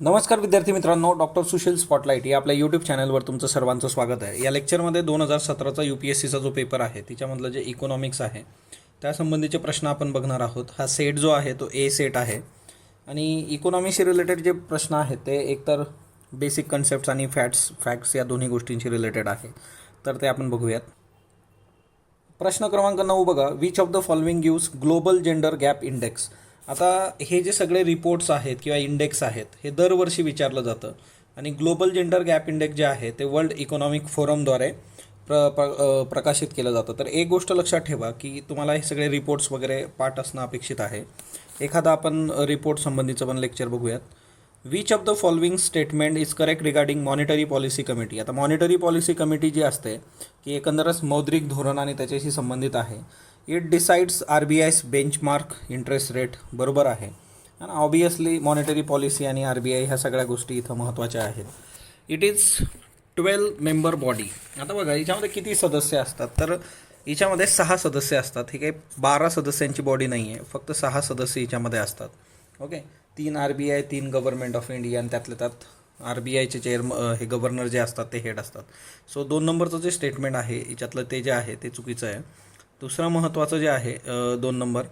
नमस्कार विद्यार्थी मित्रांनो, डॉक्टर सुशील स्पॉटलाईट या आपल्या यूट्यूब चॅनलवर तुमचं सर्वांचं स्वागत आहे. या लेक्चरमध्ये 2017चा UPSCचा जो पेपर आहे तिच्यामधलं जे इकॉनॉमिक्स आहे त्यासंबंधीचे प्रश्न आपण बघणार आहोत. हा सेट जो आहे तो ए सेट आहे आणि इकॉनॉमीशी रिलेटेड जे प्रश्न आहेत ते एकतर बेसिक कन्सेप्ट्स आणि फॅक्ट्स या दोन्ही गोष्टींशी रिलेटेड आहे, तर ते आपण बघूयात. प्रश्न क्रमांक 9 बघा, which of the following gives global gender gap index. आता हे जे सगळे रिपोर्ट्स आहेत किंवा इंडेक्स आहेत हे दरवर्षी विचारलं जातं आणि global gender gap index J आहे ते वर्ल्ड इकॉनॉमिक फोरमद्वारे प्रकाशित केलं जातं. तर एक गोष्ट लक्षात ठेवा की तुम्हाला हे सगळे रिपोर्ट्स वगैरे पाठ असणं अपेक्षित आहे. एखादा आपण रिपोर्ट संबंधीचं पण लेक्चर बघूयात. Which of the following statement is correct regarding monetary policy committee. आता मॉनिटरी पॉलिसी कमिटी जी असते की एकंदरच मौद्रिक धोरण आणि त्याच्याशी संबंधित आहे. It decides RBI's benchmark interest rate. बरोबर आहे. आणि ऑब्वियसली मॉनिटरी पॉलिसी आणि RBI ह्या सगळ्या गोष्टी इथं महत्त्वाच्या आहेत. It is 12 member body. आता बघा हिच्यामध्ये किती सदस्य असतात, तर हिच्यामध्ये 6 सदस्य असतात. ही काही 12 सदस्यांची बॉडी नाही आहे, फक्त 6 सदस्य हिच्यामध्ये असतात. Okay, 3 RBI, 3 government of India आणि त्यातल्या त्यात RBIचे हे गव्हर्नर जे असतात ते हेड असतात. सो 2 नंबरचं जे स्टेटमेंट आहे हिच्यातलं ते जे आहे ते चुकीचं आहे. दुसरं महत्त्वाचं जे आहे 2 number,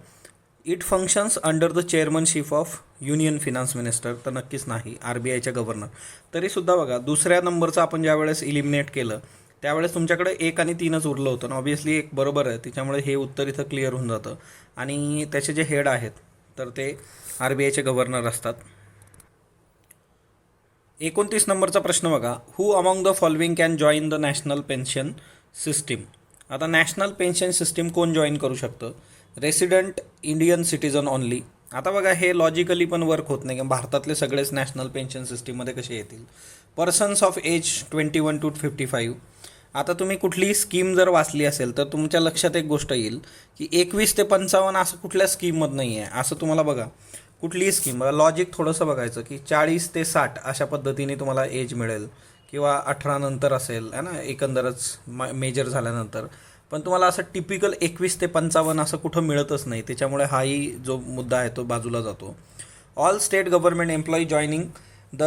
it functions under the chairmanship of union finance minister. तर नक्कीच नाही, RBIच्या गव्हर्नर. तरीसुद्धा बघा दुसऱ्या नंबरचं आपण ज्यावेळेस इलिमिनेट केलं त्यावेळेस तुमच्याकडे 1 आणि 3च उरलं होतं ना. ऑब्वियसली 1 बरोबर आहे, त्याच्यामुळे हे उत्तर इथं क्लिअर होऊन जातं. आणि त्याचे जे हेड आहेत तर ते RBIचे गव्हर्नर असतात. 29 नंबरचा प्रश्न बघा, who among the following can join the national pension system. आता नॅशनल पेन्शन सिस्टीम कोण जॉईन करू शकतं? Resident Indian citizen only. आता बघा हे लॉजिकली पण वर्क होत नाही की भारतातले सगळेच नॅशनल पेन्शन सिस्टीममध्ये कसे येतील. Persons of age 21 to 55. आता तुम्ही कुठलीही स्कीम जर वाचली असेल तर तुमच्या लक्षात एक गोष्ट येईल की 21 ते 55 असं कुठल्या स्कीममध्ये नाही आहे. असं तुम्हाला बघा कुठलीही स्कीम बघा, लॉजिक थोडंसं बघायचं की 40 ते 60 अशा पद्धतीने तुम्हाला एज मिळेल किंवा 18 नंतर असेल है ना, एकंदरच मेजर झाल्यानंतर. पण तुम्हाला असं टिपिकल 21 ते 55 असं कुठं मिळतच नाही. त्याच्यामुळे हाही जो मुद्दा आहे तो बाजूला जातो. All state government employee joining the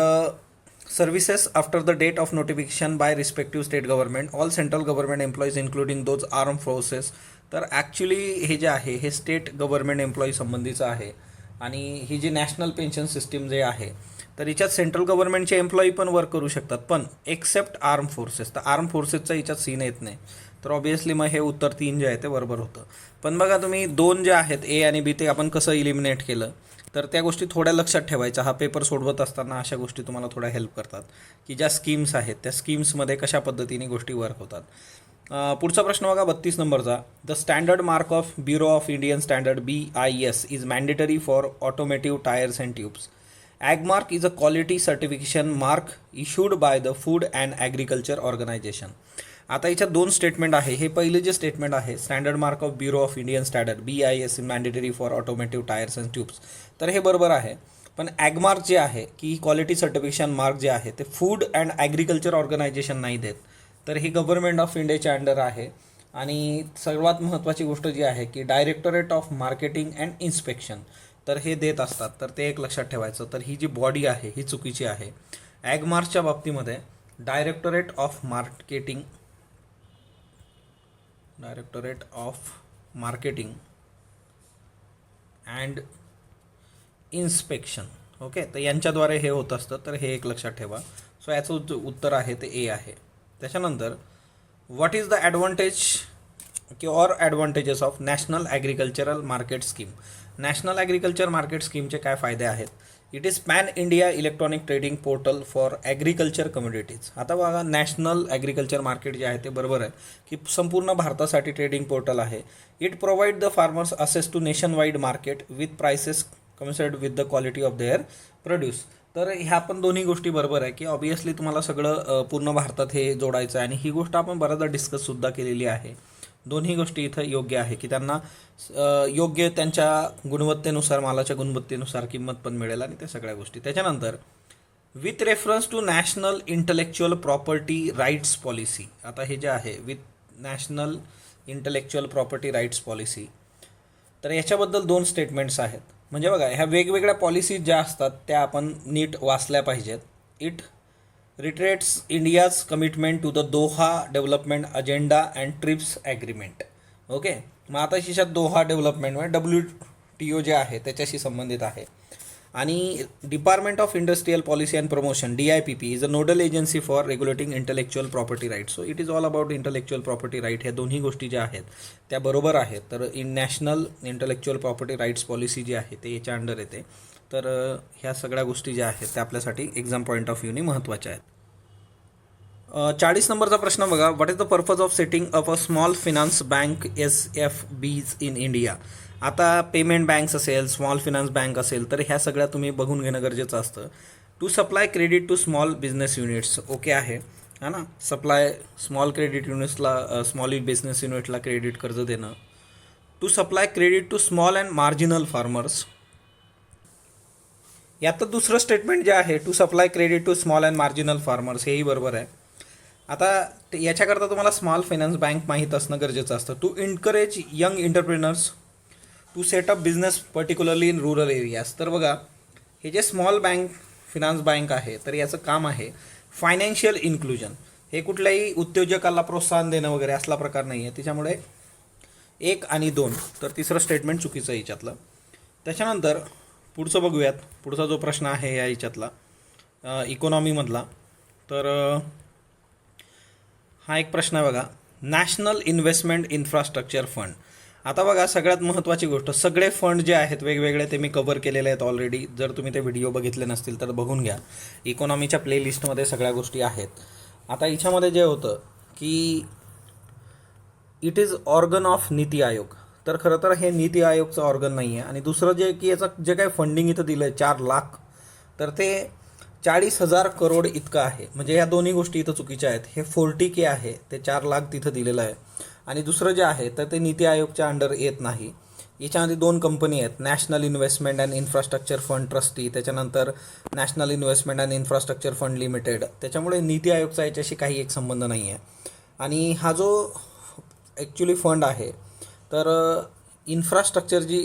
services after the date of notification by respective state government. All central government employees including those arm forces. तर ॲक्च्युली हे जे आहे हे स्टेट गव्हर्नमेंट एम्प्लॉई संबंधीचं आहे. आणि ही जी नॅशनल पेन्शन सिस्टीम जे आहे तर हिच्यात सेंट्रल गव्हर्नमेंटचे एम्प्लॉई पण वर्क करू शकतात, पण एक्सेप्ट आर्म फोर्सेस. तर आर्म फोर्सेसचा हिच्यात सीन येत नाही. तर ऑब्वियसली मग हे उत्तर 3 जे आहे ते बरोबर होतं. पण बघा तुम्ही 2 जे आहेत A आणि B ते आपण कसं इलिमिनेट केलं तर त्या गोष्टी थोड्या लक्षात ठेवायच्या. हा पेपर सोडवत असताना अशा गोष्टी तुम्हाला थोड्या हेल्प करतात की ज्या स्कीम्स आहेत त्या स्कीम्समध्ये कशा पद्धतीने गोष्टी वर्क होतात. पुढचा प्रश्न बघा 32 नंबरचा, the standard mark of bureau of Indian standard BIS is mandatory for automotive tyres and tubes. Agmark is a quality certification mark issued by the food and agriculture organisation. आता याच्यात 2 स्टेटमेंट आहे. हे पहिले जे स्टेटमेंट आहे standard mark of bureau of Indian standard BIS is mandatory for automotive tyres and tubes, तर हे बरोबर आहे. पण ॲगमार्क जे आहे की क्वालिटी सर्टिफिकेशन मार्क जे आहे ते फूड अँड ॲग्रिकल्चर ऑर्गनायझेशन नाही देत, तर ही गव्हर्नमेंट ऑफ इंडियाच्या अंडर आहे. आणि सर्वात महत्त्वाची गोष्ट जी आहे की directorate of marketing and inspection, तर हे देत असतात. तर ते एक लक्षात ठेवायचं. तर ही जी बॉडी आहे ही चुकीची आहे. ॲगमार्कच्या बाबतीमध्ये directorate of marketing and inspection. Okay, तर यांच्याद्वारे हे होत असतं. तर हे एक लक्षात ठेवा. सो याचं उत्तर आहे ते A आहे. त्याच्यानंतर what is the advantage or advantages of national agricultural market scheme. National agriculture market स्कीमचे काय फायदे आहेत? It is pan India electronic trading portal for agriculture communities. आता बघा नॅशनल ॲग्रिकल्चर मार्केट जे आहे ते बरोबर आहे की संपूर्ण भारतासाठी ट्रेडिंग पोर्टल आहे. It provide the farmers access to nationwide market with prices commensurate with the quality of their produce. तर ह्या पण दोन्ही गोष्टी बरोबर आहे की ऑब्वियसली तुम्हाला सगळं पूर्ण भारतात हे जोडायचं आहे. आणि ही गोष्ट आपण बऱ्याचदा डिस्कससुद्धा केलेली आहे. दोन्ही गोष्टी इथं योग्य आहे की त्यांना योग्य त्यांच्या गुणवत्तेनुसार मालाच्या गुणवत्तेनुसार किंमत पण मिळेल आणि त्या सगळ्या गोष्टी. त्याच्यानंतर with reference to national intellectual property rights policy. आता हे जे आहे with national intellectual property rights policy, तर याच्याबद्दल 2 स्टेटमेंट्स आहेत. म्हणजे बघा, ह्या वेगवेगळ्या पॉलिसीज ज्या असतात त्या आपण नीट वाचल्या पाहिजेत. It reiterates India's commitment to the Doha development agenda and TRIPS agreement. Okay, मग आता शिशात दोहा डेव्हलपमेंट म्हणजे WTO जे आहे त्याच्याशी संबंधित आहे. आणि department of industrial policy and promotion DIPP is a nodal agency for regulating intellectual property right. So it is all about intellectual property right. ह्या दोन्ही गोष्टी ज्या आहेत त्या बरोबर आहेत. तर national intellectual property rights policy जी आहे ते याच्या अंडर येते. तर ह्या सगळ्या गोष्टी ज्या आहेत त्या आपल्यासाठी एक्झाम पॉईंट ऑफ व्ह्यूनी महत्त्वाच्या आहेत. 40 नंबरचा प्रश्न बघा. What is the purpose of setting up a small finance bank SFBs in India. आता पेमेंट बँक्स असेल, स्मॉल फिनान्स बँक असेल, तर ह्या सगळ्या तुम्ही बघून घेणं गरजेचं असतं. To supply credit to small business units. Okay आहे ना. सप्लाय स्मॉल क्रेडिट युनिट्सला, स्मॉल बिझनेस युनिटला क्रेडिट कर्ज देणं. To supply credit to small and marginal farmers. यात दुसरं स्टेटमेंट जे आहे to supply credit to small and marginal farmers हेही बरोबर आहे. आता याच्याकरता तुम्हाला स्मॉल फायनान्स बँक माहीत असणं गरजेचं असतं. To encourage young entrepreneurs to set up business particularly in rural areas. तर बघा, हे जे स्मॉल फिनान्स बँक आहे तर याचं काम आहे फायनान्शियल इन्क्लुजन. हे कुठल्याही उद्योजकाला प्रोत्साहन देणं वगैरे असला प्रकार नाही आहे. त्याच्यामुळे 1 आणि 2, तर तिसरं स्टेटमेंट चुकीचं आहे याच्यातलं. त्याच्यानंतर पुढचं बघूयात. पुढचा जो प्रश्न आहे या याच्यातला इकॉनॉमीमधला, तर हा एक प्रश्न आहे बघा. National investment infrastructure fund. आता बघा, सगळ्यात महत्त्वाची गोष्ट, सगळे फंड जे आहेत वेगवेगळे ते मी कव्हर केलेले आहेत ऑलरेडी. जर तुम्ही ते व्हिडिओ बघितले नसतील तर बघून घ्या. इकॉनॉमीच्या प्लेलिस्टमध्ये सगळ्या गोष्टी आहेत. आता याच्यामध्ये जे होतं की it is organ of NITI Aayog. तर खरं तर हे नीती आयोगचं ऑर्गन नाही आहे. आणि दुसरं जे की याचं जे काही फंडिंग इथं दिलं आहे 4 लाख, तर ते 40,000 करोड इतकं आहे. म्हणजे ह्या दोन्ही गोष्टी इथं चुकीच्या आहेत. हे 40K आहे, ते 4 लाख तिथं दिलेलं आहे. आणि दुसरं जे आहे तर ते नीती आयोगच्या अंडर येत नाही. याच्यामध्ये 2 कंपनी आहेत, national investment and infrastructure fund trustee, त्याच्यानंतर national investment and infrastructure fund limited. त्याच्यामुळे नीती आयोगचा याच्याशी काही एक संबंध नाही आहे. आणि हा जो ॲक्च्युली फंड आहे तर इन्फ्रास्ट्रक्चरची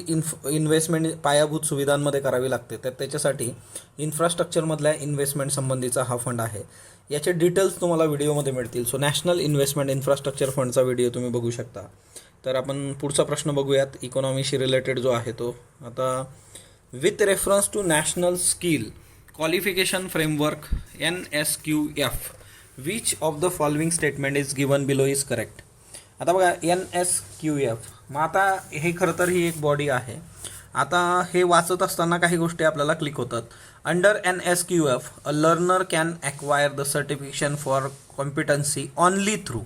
इन्व्हेस्टमेंट पायाभूत सुविधांमध्ये करावी लागते. तर त्याच्यासाठी इन्फ्रास्ट्रक्चरमधल्या इन्व्हेस्टमेंट संबंधीचा हा फंड आहे. याचे डिटेल्स तुम्हाला व्हिडिओमध्ये मिळतील. सो नॅशनल इन्व्हेस्टमेंट इन्फ्रास्ट्रक्चर फंडचा व्हिडिओ तुम्ही बघू शकता. तर आपण पुढचा प्रश्न बघूयात इकॉनॉमीशी रिलेटेड जो आहे तो. आता with reference to national skill qualification framework NSQF which of the following statement is given below is correct. आता बघा, NSQF, मग आता हे खरं तर ही एक बॉडी आहे. आता हे वाचत असताना काही गोष्टी आपल्याला क्लिक होतात. Under NSQF a learner can acquire the certification for competency only through.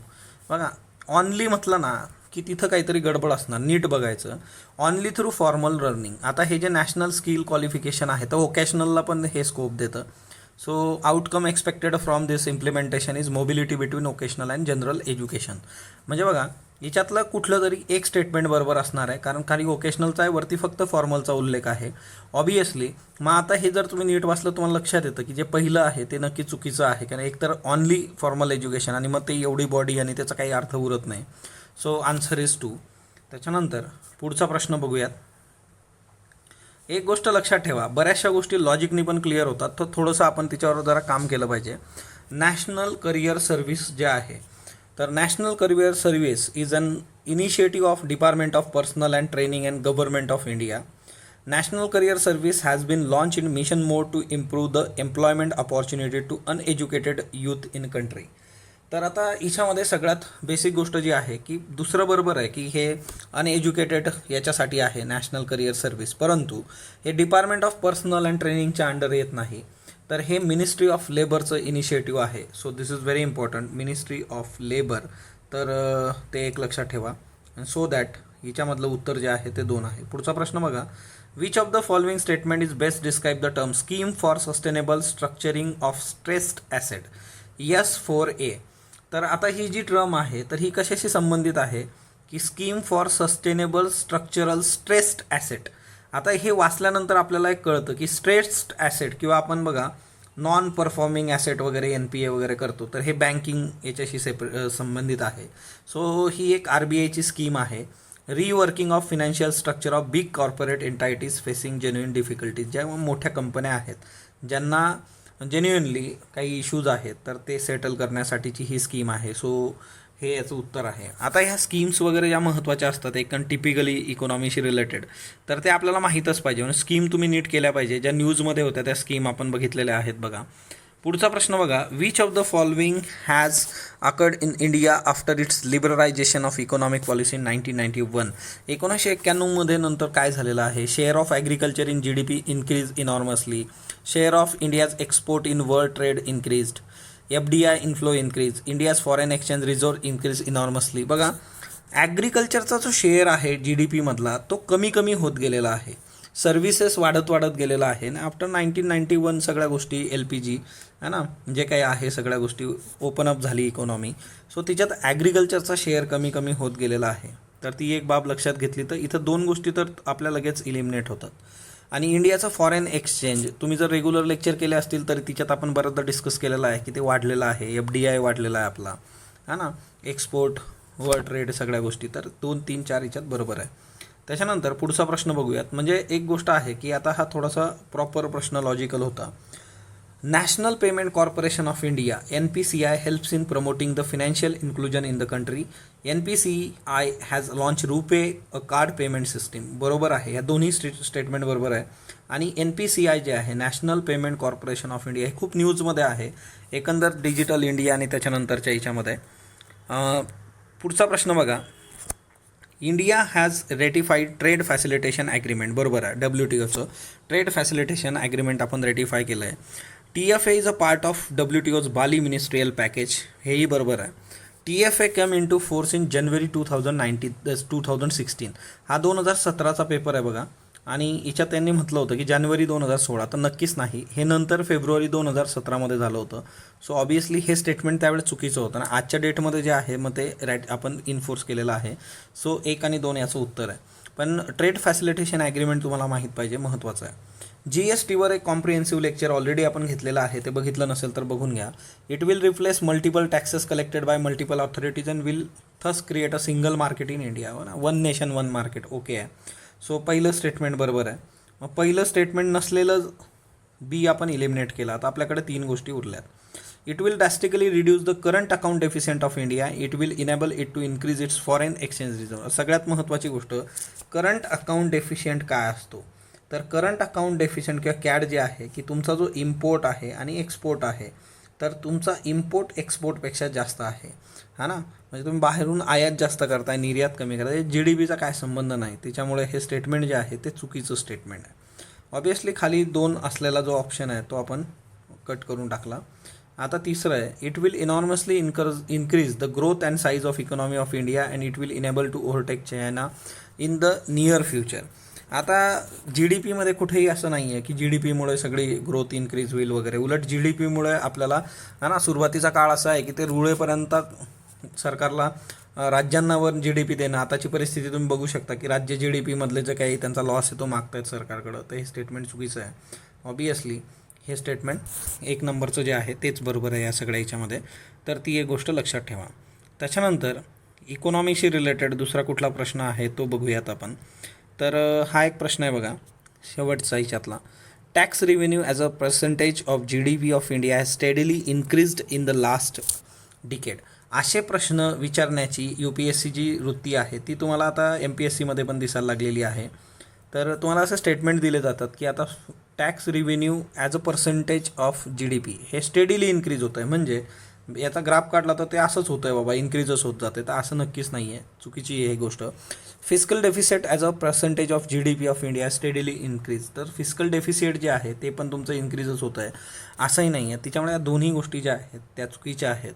बघा, ऑनली म्हटलं ना की तिथं काहीतरी गडबड असणार, नीट बघायचं. Only through formal learning. आता हे जे नॅशनल स्किल क्वालिफिकेशन आहे तर व्होकेशनलला पण हे स्कोप देतं. So outcome expected from this implementation is mobility between vocational and general education. म्हणजे बघा, याच्यातलं कुठलं तरी एक स्टेटमेंट बरोबर असणार आहे, कारण खाली व्होकेशनलचा आहे, वरती फक्त फॉर्मलचा उल्लेख आहे ऑबियसली. मग आता हे जर तुम्ही नीट वाचलं तुम्हाला लक्षात येतं की जे पहिलं आहे ते नक्की चुकीचं आहे, कारण एकतर ऑनली फॉर्मल एज्युकेशन आणि मग ते एवढी बॉडी आणि त्याचा काही अर्थ उरत नाही. So answer is 2. त्याच्यानंतर पुढचा प्रश्न बघूयात. एक गोष्ट लक्षात ठेवा, बऱ्याचशा गोष्टी लॉजिकनी पण क्लिअर होतात, तर थोडंसं आपण तिच्यावर जरा काम केलं पाहिजे. नॅशनल करिअर सर्व्हिस जे आहे, तर national career service is an initiative of department of personnel and training and government of India. National career service has been launch in mission mode to improve the employment opportunity to uneducated youth in country. तर आता याच्यामध्ये सगळ्यात basic गोष्ट जी आहे की दुसरं बरोबर आहे की हे अनएज्युकेटेड याच्यासाठी आहे नॅशनल करिअर सर्व्हिस, परंतु हे डिपार्टमेंट ऑफ पर्सनल अँड ट्रेनिंगच्या अंडर येत नाही. तर हे मिनिस्ट्री ऑफ लेबरचं इनिशिएटिव्ह आहे. So this is very important, ministry of labour. तर ते एक लक्षात ठेवा. सो दॅट याच्यामधलं उत्तर जे आहे ते 2 आहे. पुढचा प्रश्न बघा. Which of the following statement is best describe the term scheme for sustainable structuring of stressed asset. S4A. तर आता ही जी टर्म आहे तर ही कशाशी संबंधित आहे की scheme for sustainable structural stressed asset. आता हे वाचल्यानंतर आपल्याला एक कळतं की स्ट्रेस्ड ॲसेट किंवा आपण बघा नॉन परफॉर्मिंग ॲसेट वगैरे NPA वगैरे करतो, तर हे बँकिंग याच्याशी संबंधित आहे. सो ही एक RBIची स्कीम आहे reworking of financial structure of big corporate entities facing genuine difficulties. ज्या मोठ्या कंपन्या आहेत ज्यांना जेन्युइनली काही इश्यूज आहेत तर ते सेटल करण्यासाठीची ही स्कीम आहे. सो हे याचं उत्तर आहे. आता ह्या स्कीम्स वगैरे ज्या महत्त्वाच्या असतात एक टिपिकली इकॉनॉमीशी रिलेटेड तर ते आपल्याला माहीतच पाहिजे. म्हणजे स्कीम तुम्ही नीट केल्या पाहिजे. ज्या न्यूजमध्ये होत्या त्या स्कीम आपण बघितलेल्या आहेत बघा. पुढचा प्रश्न बघा. Which of the following has occurred in India after it's liberalisation of economic policy in 1991. 1991 नंतर काय झालेलं आहे. Share of agriculture in GDP increase enormously. Share of India's export in world trade increased. FDI inflow increase. India's foreign exchange reserve increase enormously. बघा ॲग्रिकल्चरचा जो share आहे GDP मधला तो कमी कमी होत गेलेला आहे. सर्व्हिसेस वाढत गेलेला आहे. आणि आफ्टर 1991 सगळ्या गोष्टी LPG है ना जे काही आहे सगळ्या गोष्टी ओपन अप झाली इकॉनॉमी. सो तिच्यात ॲग्रिकल्चरचा शेअर कमी कमी होत गेलेला आहे. तर ती एक बाब लक्षात घेतली तर इथं दोन गोष्टी तर आपल्या लगेच इलिमिनेट होतात. आणि इंडियाचं फॉरेन एक्सचेंज तुम्ही जर रेग्युलर लेक्चर केले असतील तर तिच्यात आपण बऱ्याचदा डिस्कस केलेलं आहे की ते वाढलेलं आहे. FDI वाढलेला आहे आपला है ना. एक्सपोर्ट वर्ल्ड ट्रेड सगळ्या गोष्टी तर 2, 3, 4 याच्यात बरोबर आहे. त्याच्यानंतर पुढचा प्रश्न बघूयात. म्हणजे एक गोष्ट आहे की आता हा थोडासा प्रॉपर प्रश्न लॉजिकल होता. National payment corporation of India NPCI helps in promoting the financial inclusion in the country. NPCI has launch RuPay a card payment system. बरोबर आहे. या दोन्ही स्टेटमेंट बरोबर आहे. आणि NPCI जे आहे national payment corporation of India हे खूप न्यूजमध्ये आहे एकंदर डिजिटल इंडिया आणि त्याच्यानंतरच्या याच्यामध्ये. पुढचा प्रश्न बघा. India has ratified trade facilitation agreement. बरोबर आहे. WTOचं ट्रेड फॅसिलिटेशन ॲग्रीमेंट आपण रेटिफाय केलं आहे. TFA is a part of WTOज बाली मिनिस्ट्रियल पॅकेज. हेही बरोबर आहे. TFA come into force in January 2016. हा 2017चा पेपर आहे बघा. आणि याच्यात त्यांनी म्हटलं होतं की जानेवारी 2016 तर नक्कीच नाही. हे नंतर फेब्रुवारी 2017मध्ये झालं होतं. सो ऑब्वियसली हे स्टेटमेंट त्यावेळेस चुकीचं होतं आणि आजच्या डेटमध्ये जे आहे मग ते आपण इन्फोर्स केलेलं आहे. सो 1 आणि 2 याचं उत्तर आहे. पण ट्रेड फॅसिलिटेशन ॲग्रीमेंट तुम्हाला माहीत पाहिजे, महत्त्वाचं आहे. GSTवर एक कॉम्प्रिहेन्सिव्ह लेक्चर ऑलरेडी आपण घेतलेलं आहे. ते बघितलं नसेल तर बघून घ्या. It will replace multiple taxes collected by multiple authorities and will thus create a single market in India. One nation one market. Okay आहे. सो पहिलं स्टेटमेंट बरोबर आहे. मग पहिलं स्टेटमेंट नसलेलं बी आपण इलिमिनेट केलं. आता आपल्याकडे 3 गोष्टी उरल्यात. It will drastically reduce the current account deficient of India. It will enable it to increase its foreign exchange reserve. सगळ्यात महत्त्वाची गोष्ट करंट अकाउंट डेफिशियंट काय असतो. तर करंट अकाउंट डेफिशियंट किंवा कॅड जे आहे की तुमचा जो इम्पोर्ट आहे आणि एक्सपोर्ट आहे तर तुमचा इम्पोर्ट एक्सपोर्टपेक्षा जास्त आहे हा ना. म्हणजे तुम्ही बाहेरून आयात जास्त करताय निर्यात कमी करताय. GDPचा काय संबंध नाही. त्याच्यामुळे हे स्टेटमेंट जे आहे ते चुकीचं स्टेटमेंट आहे. ऑब्वियसली खाली 2 असलेला जो ऑप्शन आहे तो आपण कट करून टाकला. आता तिसरं आहे. It will enormously increase the growth and size of economy of India and it will enable to overtake China in the near future. आता GDPमध्ये कुठेही असं नाही आहे की GDPमुळे सगळी ग्रोथ इन्क्रीज होईल वगैरे. उलट GDPमुळे आपल्याला हा ना सुरुवातीचा काळ असा आहे की ते रुळेपर्यंत सरकारला राज्यांनावर GDP देणं. आताची परिस्थिती तुम्ही बघू शकता की राज्य GDPमधले जे काही त्यांचा लॉस आहे तो मागतायत सरकारकडं. तर हे स्टेटमेंट चुकीचं आहे. ऑब्वियसली हे स्टेटमेंट 1 नंबरचं जे आहे तेच बरोबर आहे या सगळ्या याच्यामध्ये. तर ती एक गोष्ट लक्षात ठेवा. त्याच्यानंतर इकॉनॉमीशी रिलेटेड दुसरा कुठला प्रश्न आहे तो बघूयात आपण. तर हा एक प्रश्न आहे बघा शेवटचा याच्यातला. Tax revenue as a percentage of GDP of India has steadily increased in the last decade. असे प्रश्न विचारण्याची UPSCची वृत्ती आहे ती तुम्हाला आता MPSCमध्ये पण दिसायला लागलेली आहे. तर तुम्हाला असं स्टेटमेंट दिले जातात की आता tax revenue as a percentage of GDP हे स्टेडीली इन्क्रीज होतं आहे. म्हणजे याचा ग्राफ काढला तर ते असंच होतं आहे बाबा इन्क्रीजच होत जाते. तर असं नक्कीच नाही आहे. चुकीची आहे ही गोष्ट. Fiscal deficit as a percentage of GDP of India steadily increase. तर फिस्कल डेफिसिट जे आहे ते पण तुमचं इन्क्रीजच होतं आहे असंही नाही आहे. त्याच्यामुळे या दोन्ही गोष्टी ज्या आहेत त्या चुकीच्या आहेत.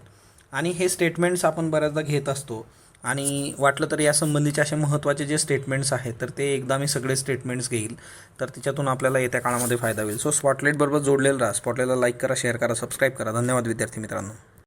आणि हे स्टेटमेंट्स आपण बऱ्याचदा घेत असतो आणि वाटलं तर या संबंधीचे असे महत्त्वाचे जे स्टेटमेंट्स आहेत तर ते एकदा मी सगळे स्टेटमेंट्स घेईल तर त्याच्यातून आपल्याला येत्या काळामध्ये फायदा होईल. सो स्पॉटलाईट बरोबर जोडलेलं राहा. स्पॉटलाईटला लाईक करा, शेअर करा, सबस्क्राईब करा. धन्यवाद विद्यार्थी मित्रांनो.